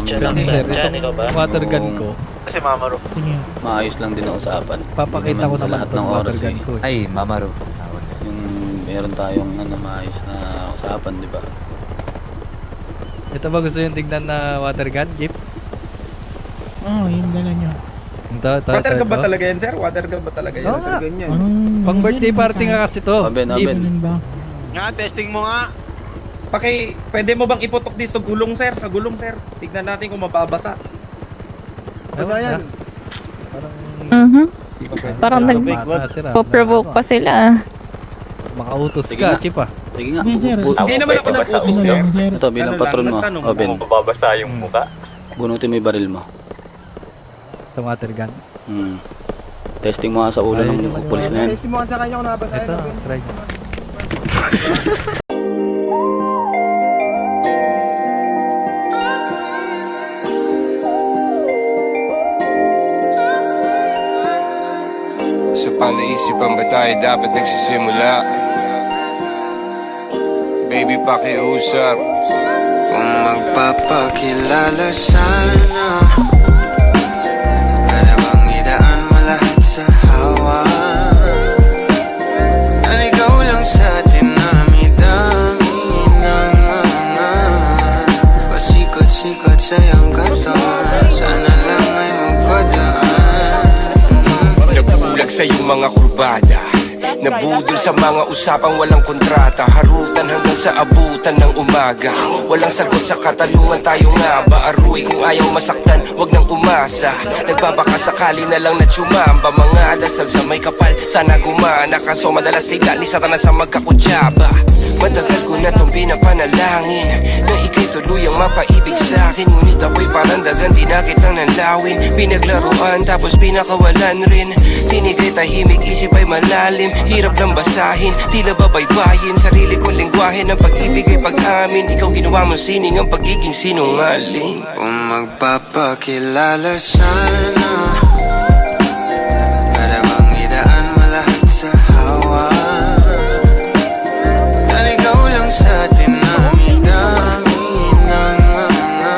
namin lang. Ganun sir, Jan, ikaw ba? itong water gun ko, Kasi Mama Ro. Sige. Maayos lang din ang usapan. papakita ko Hindi naman sa naman lahat itong ng water oras gun eh. ko. Ay, Mamaro. Yung meron tayong maayos na usapan, di ba? Ito ba gusto yung tignan na water gun, Jeep? Oo, yung dala nyo. Water gun ba talaga yan, sir? Water gun ba talaga yan, Oo sir? nga. Ganyan. Pang birthday party nga kasi to. Aben, Jeep. aben. Ganun ba? Nga, testing mo nga. Pwede mo bang iputok di sa gulong, sir? Sa gulong, sir. Tignan natin kung mababasa. Basa yan. Parang nag-provoke pa sila. Makautos Sige ka, nga. Chip ah. Sige nga. Hindi, sir. Hindi naman ako nag-utos, Ano sir. lang, sir? Ito, bilang Ano lang, patron mo. nagtanong. O, Ben, Mababasa yung muka. bunutin mo yung baril mo. Sa water gun. Testing mo nga sa ulo Ayun ng naman pulis na yan. mo sa kanya kung nabasahin. Ito, try. Sa palaisipan ba tayo dapat nagsisimula? Baby, pakiusap. Kung magpapakilala sana, para bang idaan mo lahat sa hawa. Naligaw lang sa dinami-dami ng mga pasikot-sikot sa iyong katawan. Sana lang ay magpadaan. Nabulag sa iyong mga kurbada, nabudol sa mga usapang walang kontrata. Harutan hanggang sa abutan ng umaga. Walang sagot sa katanungan, tayo nga ba aruy? Kung ayaw masaktan, wag nang umasa. Nagbabaka sakali na lang na tsumamba. Mga dasal sa may kapal, sana gumana. Kaso madalas tigla ni Satanas sa magkakutsaba. Matagal ko na tong pinapanalangin na ika'y tuluyang mapaibig sa'kin. Ngunit ako'y parang dagan, di na kitang nanlawin. Pinaglaruan tapos pinakawalan rin. Tinigay tahimik, isip ay malalim. Hirap lang basahin, tila babaybayin. Sarili kong lingwahe ng pag-ibig ay pag-amin. Ikaw ginawa mo sining ang pagiging sinungaling. Kung magpapakilala sana, para bang idaan mo lahat sa hawa. Naligaw lang sa dinami-dami ng mga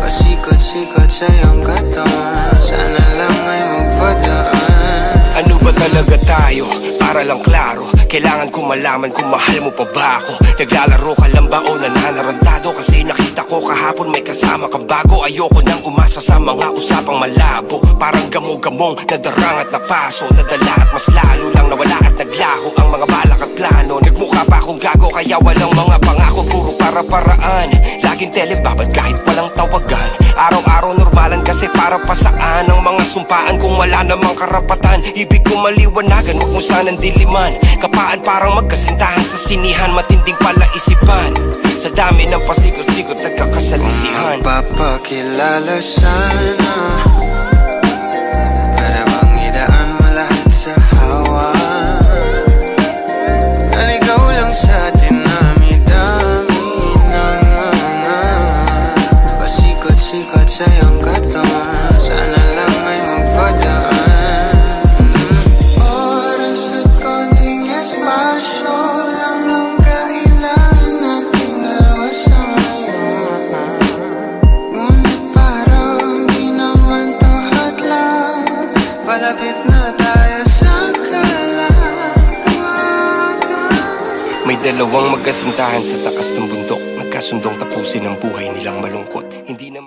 pasikot-sikot sa iyong katawan. Sana lang ay magpadaan. Ano ba talaga tayo? Para lang klaro, kailangan ko malaman kung mahal mo pa ba ako. Naglalaro ka lang ba o nananarantado? Kasi nakita ko kahapon may kasama kang bago. Ayoko nang umasa sa mga usapang malabo. Parang gamo-gamong nadarang at napaso, nadala at mas lalo lang nawala at naglaho ang mga balak at plano. Nagmukha pa akong gago kaya walang mga pangako. Puro para-paraan, laging telebabad kahit walang tawagan. Araw-araw normalan kasi para pa saan ang mga sumpaan kung wala namang karapatan. Ibig ko maliwanagan, wag mo sanang diliman. Kapaan parang magkasintahan sa sinihan. Matinding palaisipan, sa dami ng pasikot-sikot nagkakasalisihan. Magpapakilala sana, para bang idaan mo lahat sa hawa. Naligaw lang sa dinami-dami ng mga pasikot-sikot sa iyong katawan. Sana lang ay magpadaan. Oras at konting espasyo lang nung kailangan nating dalawa sa ngayon. Ngunit parang di naman to hadlang. Palapit na tayo sa kalawakan. May dalawang magkasintahan sa takas ng bundok, nagkasundong tapusin ang buhay nilang malungkot. Hindi naman